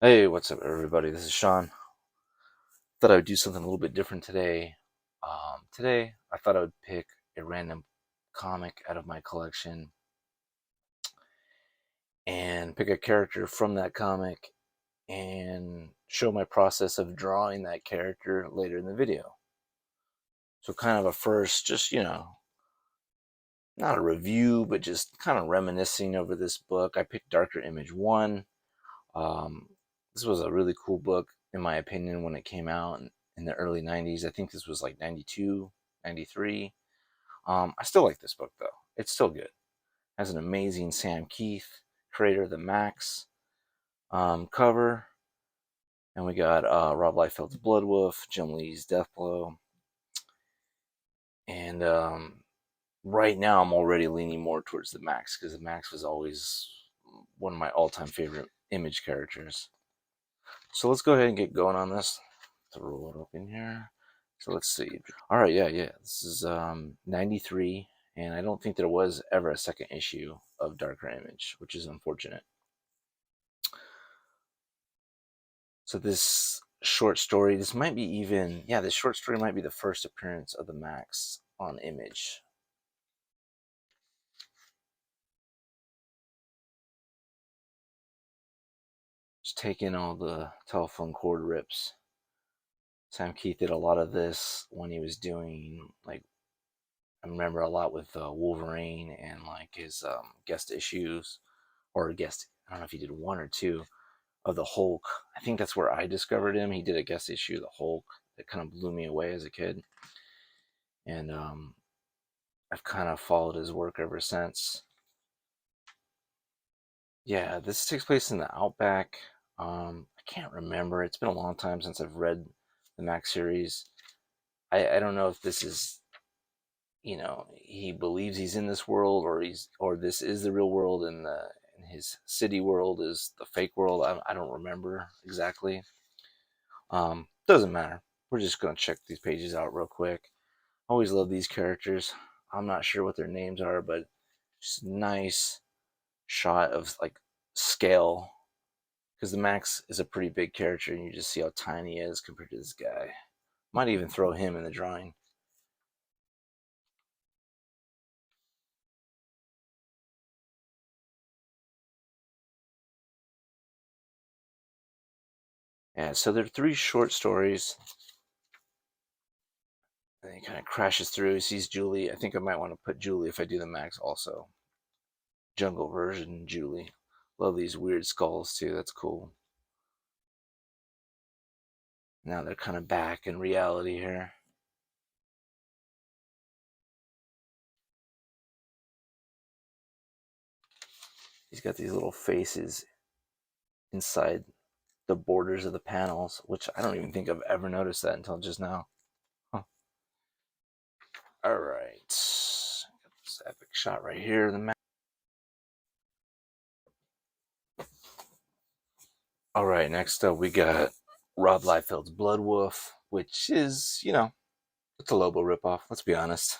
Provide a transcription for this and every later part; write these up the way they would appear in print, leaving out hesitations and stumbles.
Hey, what's up, everybody? This is Sean. Thought I would do something a little bit different today. Today, I thought I would pick a random comic out of my collection and pick a character from that comic and show my process of drawing that character later in the video. So, kind of a first, just, not a review, but just kind of reminiscing over this book. I picked Darker Image 1. Um, this was a really cool book, in my opinion, when it came out in the early 90s. I think this was like 92, 93. I still like this book, though. It's still good. It has an amazing Sam Keith, creator of the Max cover. And we got Rob Liefeld's Blood Wolf, Jim Lee's Death Blow. And right now, I'm already leaning more towards the Max because the Max was always one of my all time favorite Image characters. So let's go ahead and get going on this. To roll it open here. So let's see. All right, yeah. This is 93, and I don't think there was ever a second issue of Darker Image, which is unfortunate. So this short story, this might be even, yeah, this short story might be the first appearance of the Max on Image. Just taking all the telephone cord rips. Sam Keith did a lot of this when he was doing, like, I remember a lot with Wolverine and like his guest issues, or guest, I don't know if he did one or two of the Hulk. I think that's where I discovered him. He did a guest issue of the Hulk that kind of blew me away as a kid. And I've kind of followed his work ever since. Yeah, this takes place in the Outback. I can't remember. It's been a long time since I've read the Max series. I don't know if this is, he believes he's in this world, or this is the real world, and his city world is the fake world. I don't remember exactly. Doesn't matter. We're just gonna check these pages out real quick. Always love these characters. I'm not sure what their names are, but just nice shot of like scale, because the Max is a pretty big character, and you just see how tiny he is compared to this guy. Might even throw him in the drawing. Yeah, so there are three short stories. And he kind of crashes through. He sees Julie. I think I might want to put Julie if I do the Max also. Jungle version Julie. Love these weird skulls too. That's cool. Now they're kind of back in reality here. He's got these little faces inside the borders of the panels, which I don't even think I've ever noticed that until just now. Huh. All right. Got this epic shot right here. The Max. All right. Next up, we got Rob Liefeld's Blood Wolf, which is, it's a Lobo ripoff. Let's be honest.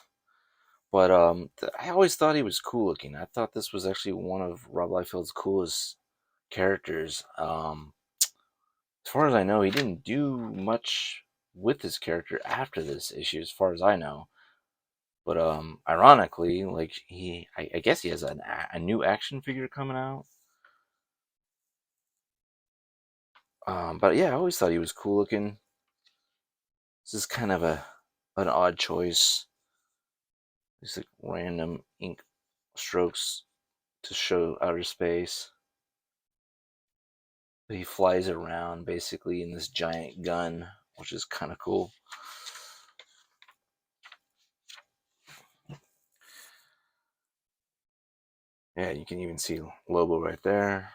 But I always thought he was cool looking. I thought this was actually one of Rob Liefeld's coolest characters. As far as I know, he didn't do much with this character after this issue, as far as I know. But ironically, like I guess he has a new action figure coming out. But yeah, I always thought he was cool looking. This is kind of an odd choice. These like random ink strokes to show outer space. He flies around basically in this giant gun, which is kind of cool. Yeah, you can even see Lobo right there.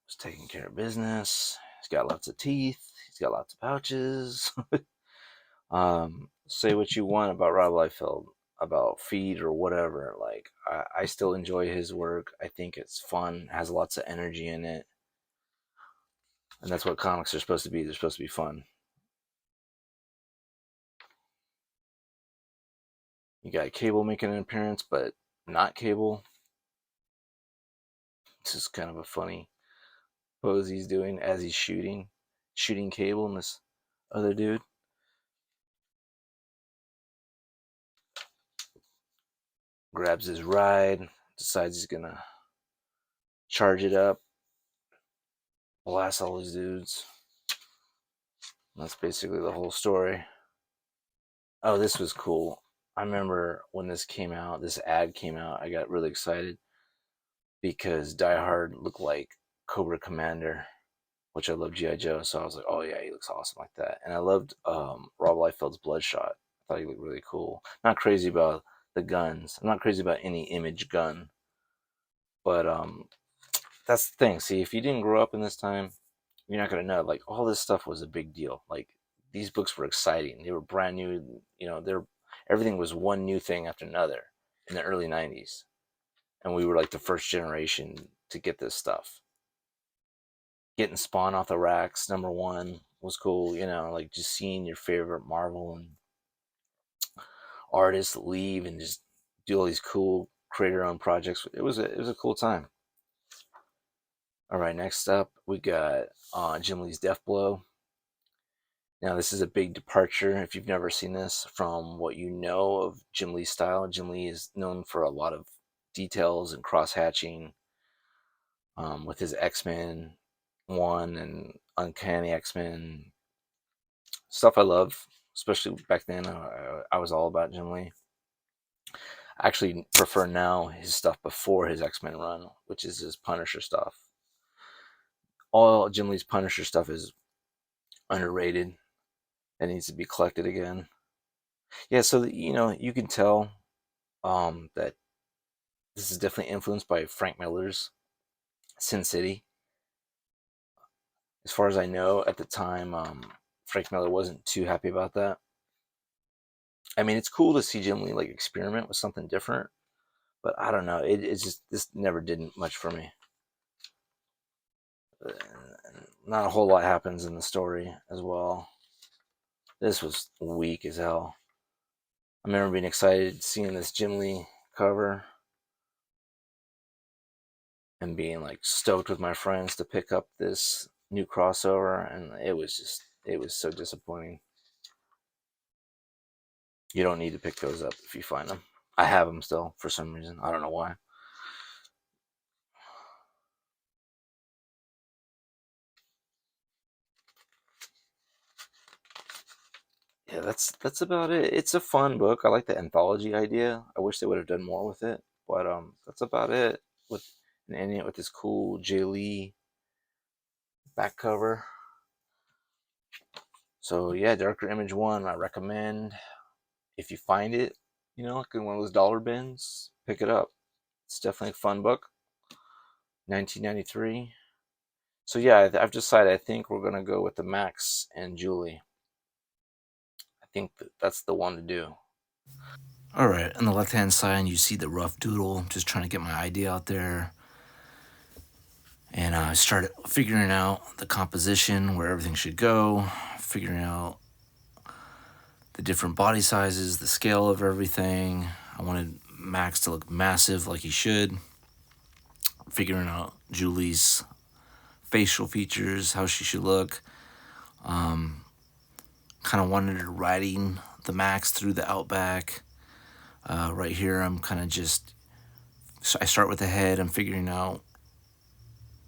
He's taking care of business. He's got lots of teeth. He's got lots of pouches. Say what you want about Rob Liefeld, about Feed or whatever. Like, I still enjoy his work. I think it's fun, has lots of energy in it. And that's what comics are supposed to be. They're supposed to be fun. You got Cable making an appearance, but not Cable. This is kind of a funny pose he's doing as he's shooting Cable and this other dude. Grabs his ride, decides he's gonna charge it up, blast all these dudes. That's basically the whole story. Oh, this was cool. I remember when this came out, this ad came out, I got really excited because Die Hard looked like Cobra Commander, which I love G.I. Joe. So I was like, oh yeah, he looks awesome like that. And I loved Rob Liefeld's Bloodshot. I thought he looked really cool. Not crazy about the guns. I'm not crazy about any image gun. But that's the thing. See, if you didn't grow up in this time, you're not gonna know. Like all this stuff was a big deal. Like these books were exciting. They were brand new. You know, they're everything was one new thing after another in the early '90s, and we were like the first generation to get this stuff. Getting Spawn off the racks, number one, was cool. You know, like just seeing your favorite Marvel and artists leave and just do all these cool create your own projects. It was a cool time. All right, next up we got Jim Lee's Death Blow. Now, this is a big departure if you've never seen this from what you know of Jim Lee's style. Jim Lee is known for a lot of details and cross hatching with his X Men 1 and Uncanny X Men stuff. I love, especially back then. I was all about Jim Lee. I actually prefer now his stuff before his X Men run, which is his Punisher stuff. All Jim Lee's Punisher stuff is underrated. That needs to be collected again. Yeah, so you can tell that this is definitely influenced by Frank Miller's Sin City. As far as I know, at the time, Frank Miller wasn't too happy about that. I mean, it's cool to see Jim Lee like experiment with something different, but I don't know. It's just this never did much for me. Uh, Not a whole lot happens in the story as well. This was weak as hell. I remember being excited seeing this Jim Lee cover and being like stoked with my friends to pick up this new crossover, and it was so disappointing. You don't need to pick those up if you find them. I have them still for some reason. I don't know why. Yeah, that's about it. It's a fun book. I like the anthology idea. I wish they would have done more with it, but that's about it. With and ending it with this cool Jay Lee back cover. So yeah, Darker Image 1. I recommend if you find it, like in one of those dollar bins, pick it up. It's definitely a fun book. 1993. So yeah, I've decided. I think we're gonna go with the Max and Julie. I think that's the one to do. All right, on the left hand side, you see the rough doodle. Just trying to get my idea out there, and I started figuring out the composition, where everything should go, figuring out the different body sizes, the scale of everything. I wanted Max to look massive like he should. Figuring out Julie's facial features, how she should look. Kind of wanted her riding the Max through the outback. Right here, I'm kind of just. So I start with the head. I'm figuring out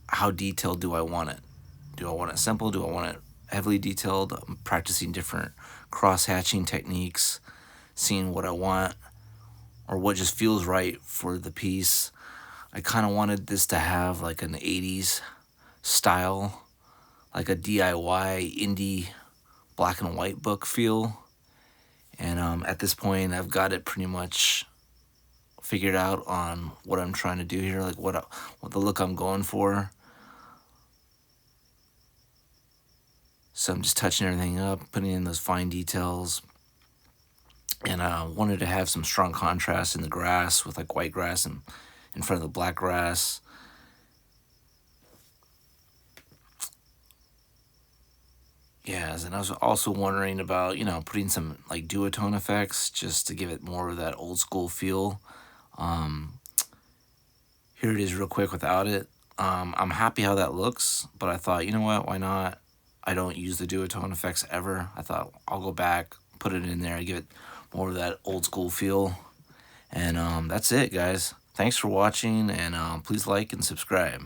how detailed do I want it. Do I want it simple? Do I want it heavily detailed? I'm practicing different cross hatching techniques, seeing what I want or what just feels right for the piece. I kind of wanted this to have like an 80s style, like a DIY indie black and white book feel. And at this point, I've got it pretty much figured out on what I'm trying to do here, like what the look I'm going for. So I'm just touching everything up, putting in those fine details. And I wanted to have some strong contrast in the grass with like white grass and in front of the black grass. Yes, and I was also wondering about, putting some like duotone effects just to give it more of that old school feel. Um, Here it is real quick without it. I'm happy how that looks, but I thought, you know what, why not? I don't use the duotone effects ever. I thought I'll go back, put it in there, give it more of that old school feel. And that's it, guys. Thanks for watching, and please like and subscribe.